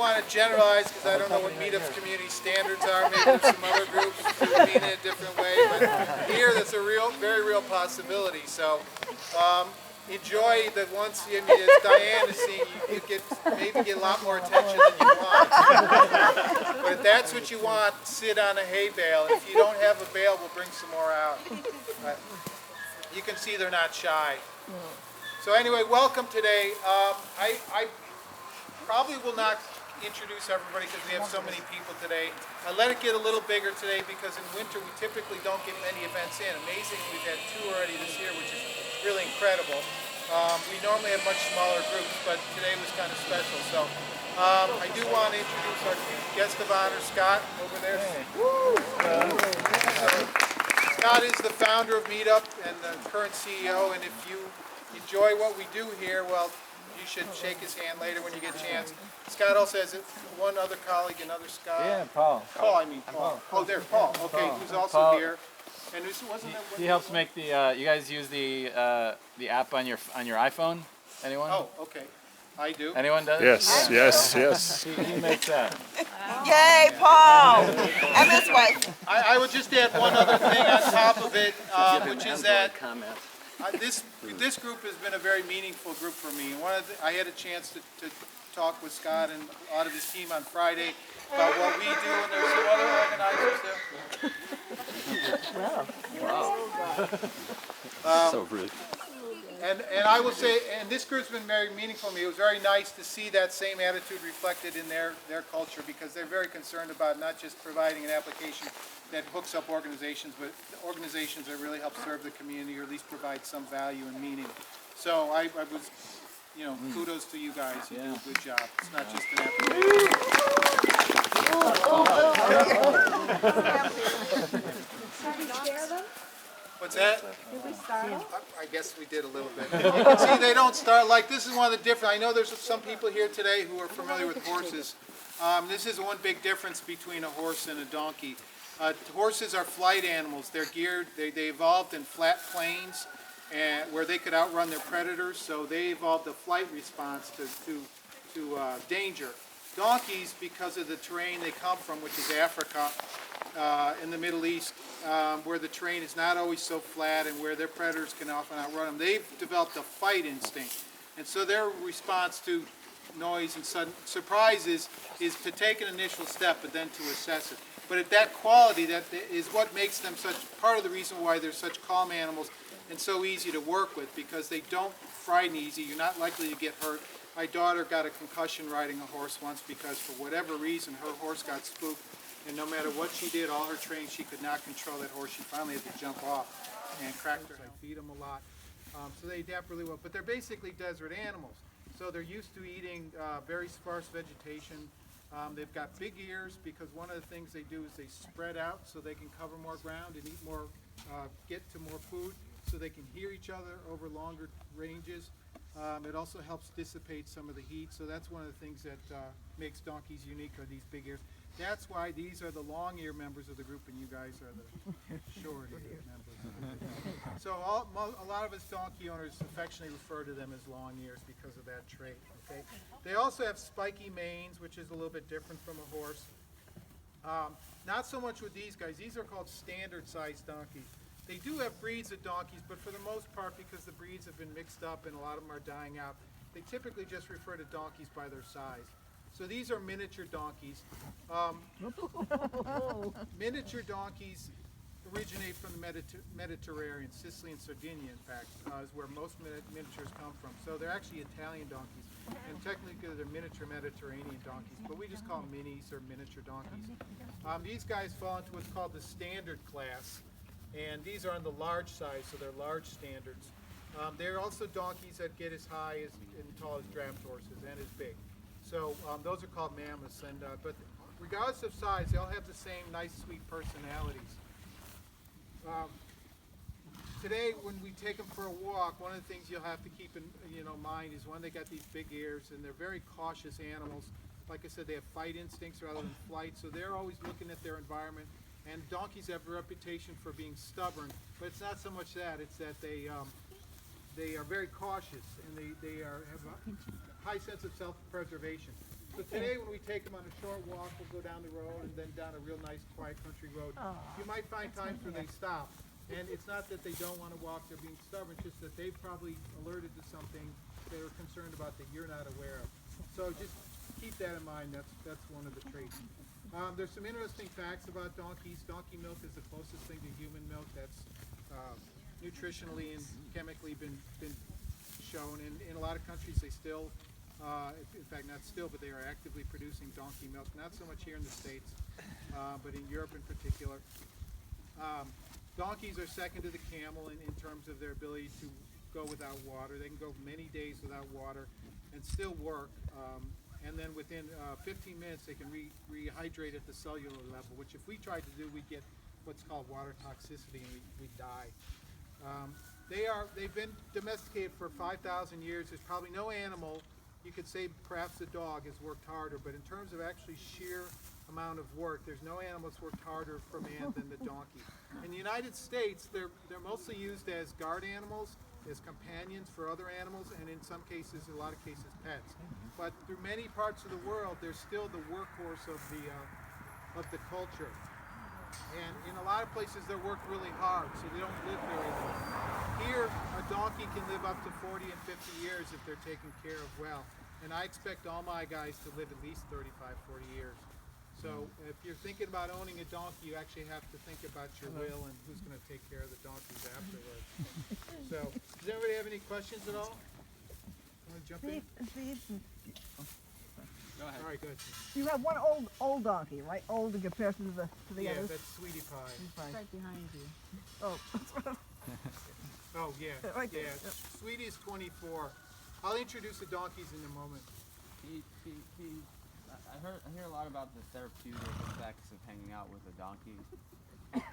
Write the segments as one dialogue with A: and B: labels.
A: want to generalize because I don't know what Meetup's community standards are. Maybe there's some other groups who mean it a different way, but here that's a very real possibility. So enjoy that once, I mean, as Diane is seeing, you maybe get a lot more attention than you want. But if that's what you want, sit on a hay bale. If you don't have a bale, we'll bring some more out. But you can see they're not shy. So anyway, welcome today. I probably will not introduce everybody because we have so many people today. I let it get a little bigger today because in winter we typically don't get many events in. Amazingly, we've had 2 already this year, which is really incredible. We normally have much smaller groups, but today was kind of special. So I do want to introduce our guest of honor, Scott, over there. Scott is the founder of Meetup and the current CEO, and if you enjoy what we do here, well, you should shake his hand later when you get a chance. Scott also has one other colleague, another Scott.
B: Yeah, Paul.
A: Paul. Oh, there's Paul. Okay, who's also here. And
B: he helps make the. You guys use the app on your iPhone? Anyone?
A: Oh, okay. I do.
B: Anyone does?
C: Yes.
B: He makes that.
D: Yay, Paul! And his wife.
A: I would just add one other thing on top of it, which is that this group has been a very meaningful group for me. I had a chance to talk with Scott and a lot of his team on Friday about what we do, and there's some other organizers there.
C: So rude.
A: And I will say, and this group's been very meaningful to me. It was very nice to see that same attitude reflected in their culture, because they're very concerned about not just providing an application that hooks up organizations, but organizations that really help serve the community or at least provide some value and meaning. So I was, kudos to you guys. You do a good job. It's not just an application. What's that?
E: Did we start them?
A: I guess we did a little bit. You can see they don't start like this. Is one of the different. I know there's some people here today who are familiar with horses. This is one big difference between a horse and a donkey. Horses are flight animals. They're geared. They evolved in flat plains, where they could outrun their predators. So they evolved a flight response to danger. Donkeys, because of the terrain they come from, which is Africa, in the Middle East, where the terrain is not always so flat and where their predators can often outrun them, they've developed a fight instinct. And so their response to noise and sudden surprises is to take an initial step but then to assess it. But at that quality, that is what makes them such, part of the reason why they're such calm animals and so easy to work with, because they don't frighten easy. You're not likely to get hurt. My daughter got a concussion riding a horse once because for whatever reason her horse got spooked, and no matter what she did, all her training, she could not control that horse. She finally had to jump off and cracked her. I feed them a lot. So they adapt really well. But they're basically desert animals. So they're used to eating very sparse vegetation. They've got big ears because one of the things they do is they spread out so they can cover more ground and eat more, get to more food, so they can hear each other over longer ranges. It also helps dissipate some of the heat, so that's one of the things that makes donkeys unique, are these big ears. That's why these are the long ear members of the group and you guys are the short ear members. So a lot of us donkey owners affectionately refer to them as long ears because of that trait. Okay. They also have spiky manes, which is a little bit different from a horse. Not so much with these guys. These are called standard sized donkeys. They do have breeds of donkeys, but for the most part, because the breeds have been mixed up and a lot of them are dying out, they typically just refer to donkeys by their size. So these are miniature donkeys. Miniature donkeys originate from the Mediterranean. Sicily and Sardinia, in fact, is where most miniatures come from. So they're actually Italian donkeys. And technically they're miniature Mediterranean donkeys, but we just call them minis or miniature donkeys. These guys fall into what's called the standard class. And these are on the large size, so they're large standards. They're also donkeys that get as high as and tall as draft horses and as big. So those are called mammoths. And but regardless of size, they all have the same nice, sweet personalities. Today, when we take them for a walk, one of the things you'll have to keep in mind is, one, they got these big ears, and they're very cautious animals. Like I said, they have fight instincts rather than flight, so they're always looking at their environment. And donkeys have a reputation for being stubborn, but it's not so much that, it's that they are very cautious, and they have a high sense of self-preservation. So today when we take them on a short walk, we'll go down the road and then down a real nice quiet country road. You might find times where they stop. And it's not that they don't want to walk, they're being stubborn, it's just that they've probably alerted to something they're concerned about that you're not aware of. So just keep that in mind, that's one of the traits. There's some interesting facts about donkeys. Donkey milk is the closest thing to human milk that's nutritionally and chemically been shown. In a lot of countries they still, in fact not still, but they are actively producing donkey milk. Not so much here in the States, but in Europe in particular. Donkeys are second to the camel in terms of their ability to go without water. They can go many days without water and still work. And then within 15 minutes they can rehydrate at the cellular level, which if we tried to do, we'd get what's called water toxicity and we'd die. They've been domesticated for 5,000 years. There's probably no animal, you could say perhaps the dog has worked harder, but in terms of actually sheer amount of work, there's no animal that's worked harder for man than the donkey. In the United States, they're mostly used as guard animals, as companions for other animals, and in some cases, a lot of cases, pets. But through many parts of the world, they're still the workhorse of the culture. And in a lot of places, they're worked really hard, so they don't live very long. Here, a donkey can live up to 40 and 50 years if they're taken care of well. And I expect all my guys to live at least 35, 40 years. So if you're thinking about owning a donkey, you actually have to think about your will and who's going to take care of the donkeys afterwards. So, does everybody have any questions at all? Want to jump in?
C: Steve,
B: Go ahead.
A: All right, good.
C: you have one old donkey, right? Old in comparison to the
A: Yeah,
C: others.
A: that's Sweetie Pie.
C: Fine.
E: Right behind you.
C: Oh,
A: Oh, yeah.
C: Right there.
A: Yeah, Sweetie is 24. I'll introduce the donkeys in a moment.
F: I hear a lot about the therapeutic effects of hanging out with a donkey.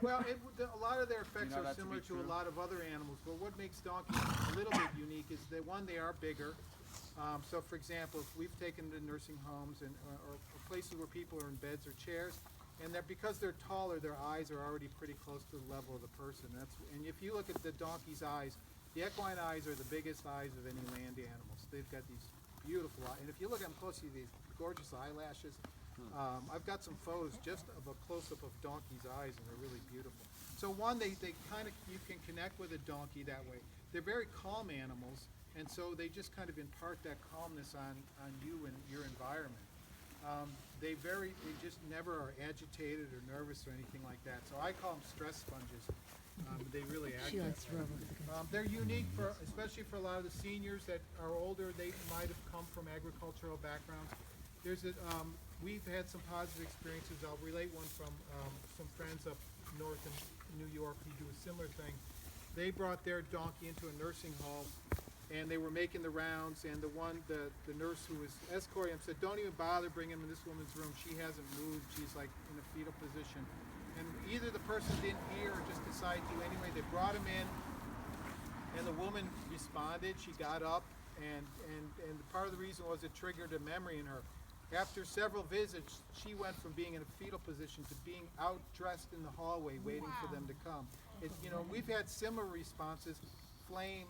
A: Well, a lot of their effects
F: You know
A: are
F: that to
A: similar
F: be
A: to a
F: true?
A: lot of other animals, but what makes donkeys a little bit unique is that, one, they are bigger. So, for example, if we've taken them to nursing homes and or places where people are in beds or chairs, and because they're taller, their eyes are already pretty close to the level of the person. And if you look at the donkey's eyes, the equine eyes are the biggest eyes of any land animals. They've got these beautiful eyes, and if you look at them closely, these gorgeous eyelashes. I've got some photos just of a close-up of donkey's eyes, and they're really beautiful. So one, they kind of, you can connect with a donkey that way. They're very calm animals, and so they just kind of impart that calmness on you and your environment. They just never are agitated or nervous or anything like that. So I call them stress sponges. They really act.
E: She likes to rub it.
A: They're unique especially for a lot of the seniors that are older. They might have come from agricultural backgrounds. We've had some positive experiences. I'll relate one from some friends up north in New York who do a similar thing. They brought their donkey into a nursing home, and they were making the rounds, and the nurse who was escorting him said, "Don't even bother bringing him in this woman's room. She hasn't moved. She's like in a fetal position." And either the person didn't hear or just decided to anyway. They brought him in, and the woman responded. She got up, and part of the reason was it triggered a memory in her. After several visits, she went from being in a fetal position to being out dressed in the hallway waiting for them to come. We've had similar responses. Flame,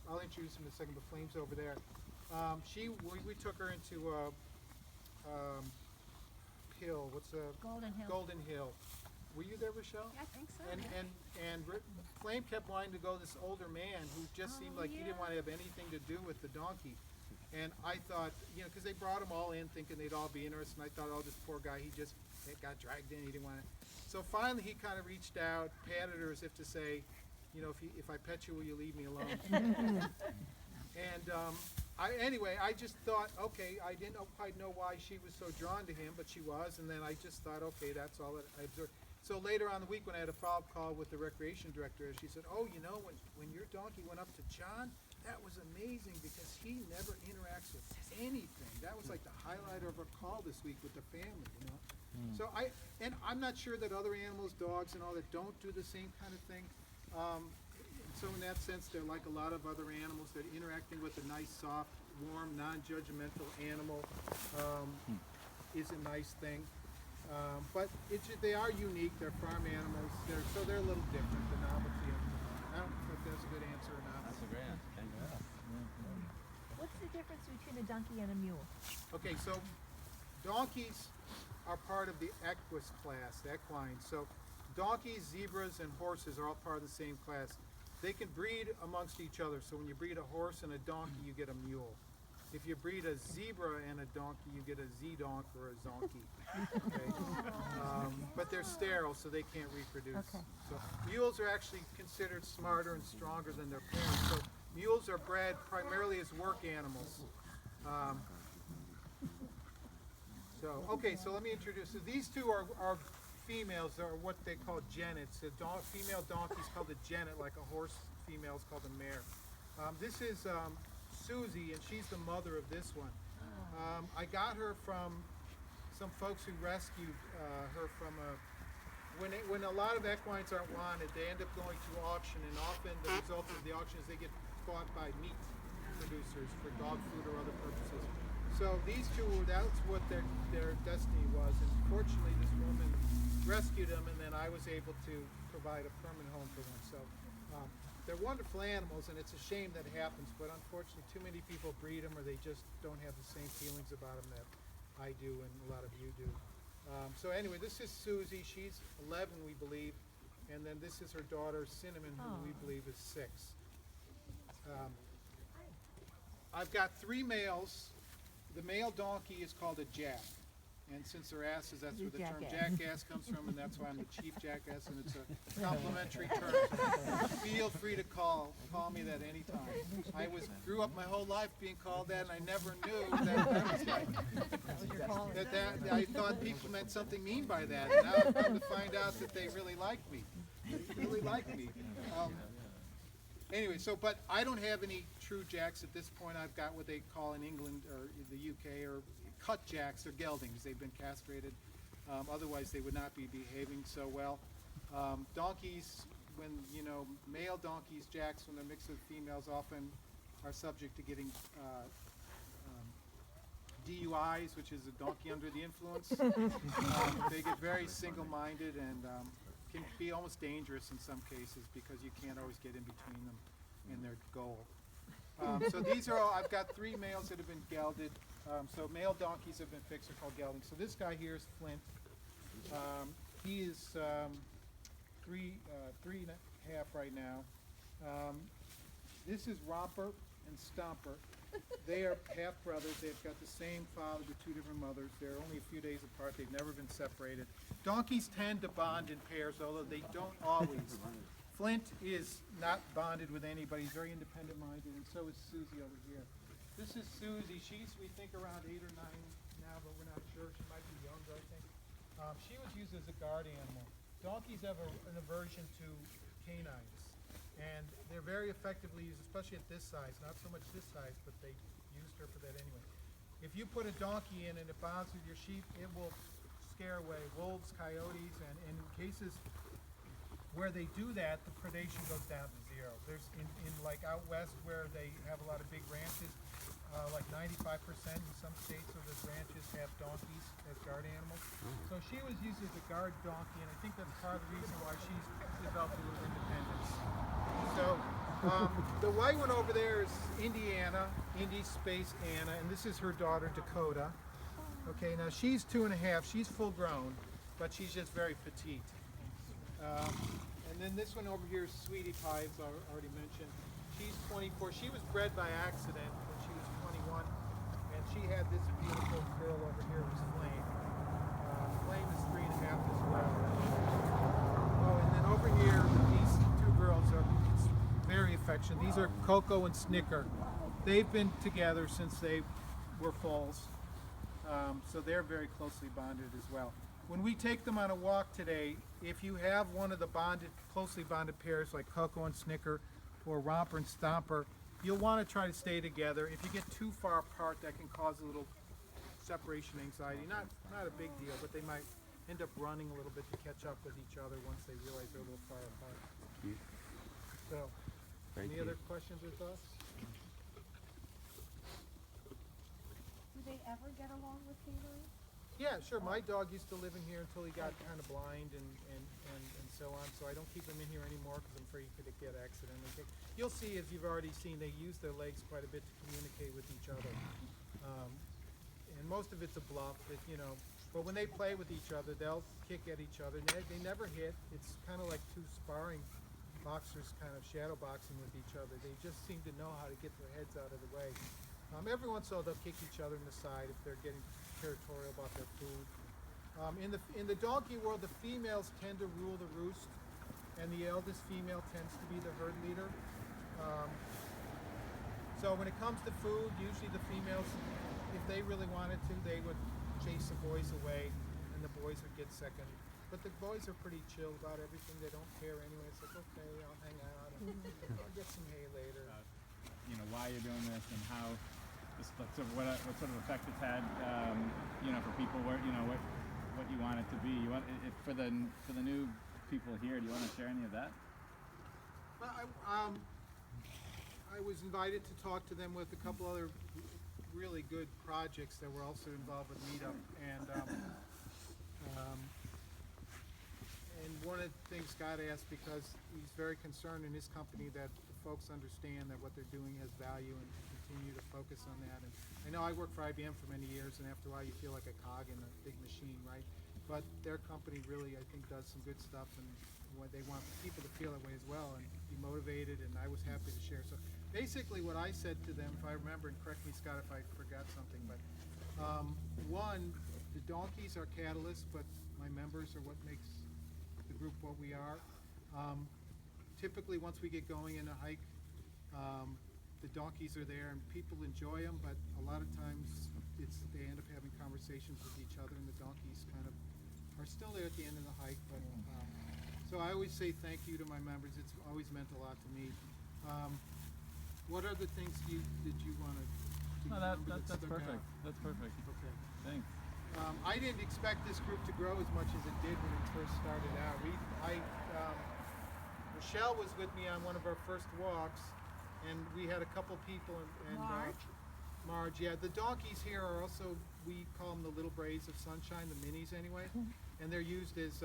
A: I'll introduce him in a second, but Flame's over there. We took her into hill. What's a
E: Golden Hill.
A: Golden Hill. Were you there, Rochelle?
E: I think so.
A: And Flame kept wanting to go with this older man who just seemed like he didn't want to have anything to do with the donkey. And I thought, because they brought them all in thinking they'd all be interested, and I thought, oh, this poor guy, he got dragged in, he didn't want to. So finally he kind of reached out, patted her as if to say, if I pet you, will you leave me alone? And I just thought, okay, I didn't quite know why she was so drawn to him, but she was, and then I just thought, okay, that's all that I observed. So later on in the week when I had a follow-up call with the recreation director, she said, oh, when your donkey went up to John, that was amazing because he never interacts with anything. That was like the highlight of our call this week with the family, So I'm not sure that other animals, dogs and all that, don't do the same kind of thing. So in that sense, they're like a lot of other animals. They're interacting with a nice, soft, warm, non-judgmental animal is a nice thing. But they are unique. They're farm animals. They're a little different. The novelty of them. I don't know if that's a good answer or not.
F: That's a great answer. Thank you.
E: What What's the difference between a donkey and a mule?
A: Okay, so donkeys are part of the equus class, the equine. So donkeys, zebras, and horses are all part of the same class. They can breed amongst each other. So when you breed a horse and a donkey, you get a mule. If you breed a zebra and a donkey, you get a z-donk or a zonkey. Okay? But they're sterile, so they can't reproduce.
E: Okay.
A: So mules are actually considered smarter and stronger than their parents. So mules are bred primarily as work animals. So let me introduce. So these two are females. Are what they call genets. A female donkey is called a genet, like a horse female is called a mare. This is Susie, and she's the mother of this one. I got her from some folks who rescued her from when a lot of equines aren't wanted, they end up going to auction, and often the result of the auction is they get bought by meat producers for dog food or other purposes. So these two, that's what their destiny was, and fortunately this woman rescued them, and then I was able to provide a permanent home for them. So they're wonderful animals, and it's a shame that it happens, but unfortunately too many people breed them, or they just don't have the same feelings about them that I do and a lot of you do. So anyway, this is Susie. She's 11, we believe, and then this is her daughter Cinnamon, who we believe is 6. I've got 3 males. The male donkey is called a jack, and since they're asses, that's where the term jackass comes from, and that's why I'm the chief jackass, and it's a complimentary term. So feel free to call me that anytime. I grew up my whole life being called that, and I never knew that was like that I thought people meant something mean by that. And now I've come to find out that they really like me. They really like me. Anyway, but I don't have any true jacks at this point. I've got what they call in England or the UK or cut jacks or geldings. They've been castrated. Otherwise, they would not be behaving so well. Donkeys, when male donkeys, jacks, when they're mixed with females, often are subject to getting DUIs, which is a donkey under the influence. They get very single-minded and can be almost dangerous in some cases because you can't always get in between them and their goal. So these are all, I've got 3 males that have been gelded. So male donkeys have been fixed, they're called geldings. So this guy here is Flint. He is 3 and a half right now. This is Romper and Stomper. They are half brothers. They've got the same father but 2 different mothers. They're only a few days apart. They've never been separated. Donkeys tend to bond in pairs, although they don't always. Flint is not bonded with anybody. He's very independent-minded, and so is Susie over here. This is Susie. She's, we think, around 8 or 9 now, but we're not sure. She might be younger, I think. She was used as a guard animal. Donkeys have an aversion to canines, and they're very effectively used, especially at this size. Not so much this size, but they used her for that anyway. If you put a donkey in and it bonds with your sheep, it will scare away wolves, coyotes, and in cases where they do that, the predation goes down to 0. There's in like out west where they have a lot of big ranches, like 95% in some states of the ranches have donkeys as guard animals. So she was used as a guard donkey, and I think that's part of the reason why she's developed a little independence. So the white one over there is Indiana, Indy Space Anna, and this is her daughter Dakota. Okay, now she's 2 and a half. She's full grown, but she's just very petite. And then this one over here is Sweetie Pie, as I already mentioned. She's 24. She was bred by accident when she was 21, and she had this beautiful girl over here, was Flame. Flame is 3 and a half as well. Oh, and then over here, these 2 girls are very affectionate. These are Coco and Snicker. They've been together since they were foals, so they're very closely bonded as well. When we take them on a walk today, if you have one of the closely bonded pairs like Coco and Snicker or Romper and Stomper, you'll want to try to stay together. If you get too far apart, that can cause a little separation anxiety. Not a big deal, but they might end up running a little bit to catch up with each other once they realize they're a little far apart. So, any other questions or thoughts?
E: Do they ever get along with canines?
A: Yeah, sure. My dog used to live in here until he got kind of blind and so on. So I don't keep him in here anymore because I'm afraid he could get accidentally kicked. You'll see, as you've already seen, they use their legs quite a bit to communicate with each other. And most of it's a bluff, that, you know. But when they play with each other, they'll kick at each other. They never hit. It's kind of like two sparring boxers, kind of shadow boxing with each other. They just seem to know how to get their heads out of the way. Every once in a while, they'll kick each other in the side if they're getting territorial about their food. In the donkey world, the females tend to rule the roost, and the eldest female tends to be the herd leader. So when it comes to food, usually the females, if they really wanted to, they would chase the boys away, and the boys would get second. But the boys are pretty chill about everything. They don't care anyway. It's like, okay, I'll hang out, and I'll get some hay later.
B: You know, why you're doing this and how what sort of effect it's had, you know, for people, where, you know, what you want it to be. You want it for the new people here. Do you want to share any of that?
A: Well, I was invited to talk to them with a couple other really good projects that were also involved with Meetup, and one of the things Scott asked, because he's very concerned in his company that the folks understand that what they're doing has value and continue to focus on that. And I know I worked for IBM for many years, and after a while you feel like a cog in a big machine, right? But their company really, I think, does some good stuff, and what they want people to feel that way as well and be motivated, and I was happy to share. So basically what I said to them, if I remember, and correct me, Scott, if I forgot something, but one, the donkeys are catalysts, but my members are what makes the group what we are. Typically, once we get going in a hike, the donkeys are there and people enjoy them, but a lot of times they end up having conversations with each other, and the donkeys kind of are still there at the end of the hike. But so I always say thank you to my members. It's always meant a lot to me. What other things did you want to?
B: No, that's perfect. That's perfect.
A: Okay.
B: Thanks.
A: I didn't expect this group to grow as much as it did when it first started out. Michelle was with me on one of our first walks, and we had a couple people. And Marge, yeah. The donkeys here are also, we call them the little braids of sunshine, the minis anyway, and they're used as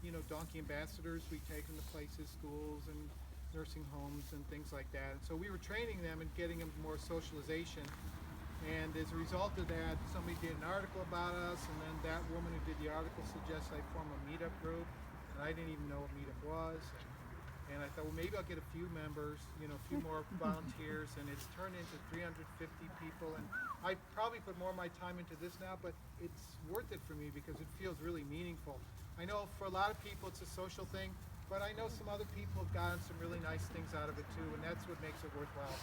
A: you know, donkey ambassadors. We take them to places, schools and nursing homes and things like that. And so we were training them and getting them more socialization. And as a result of that, somebody did an article about us, and then that woman who did the article suggested I form a Meetup group, and I didn't even know what Meetup was. And I thought, well, maybe I'll get a few members, you know, a few more volunteers, and it's turned into 350 people. And I probably put more of my time into this now, but it's worth it for me because it feels really meaningful. I know for a lot of people it's a social thing, but I know some other people have gotten some really nice things out of it too, and that's what makes it worthwhile.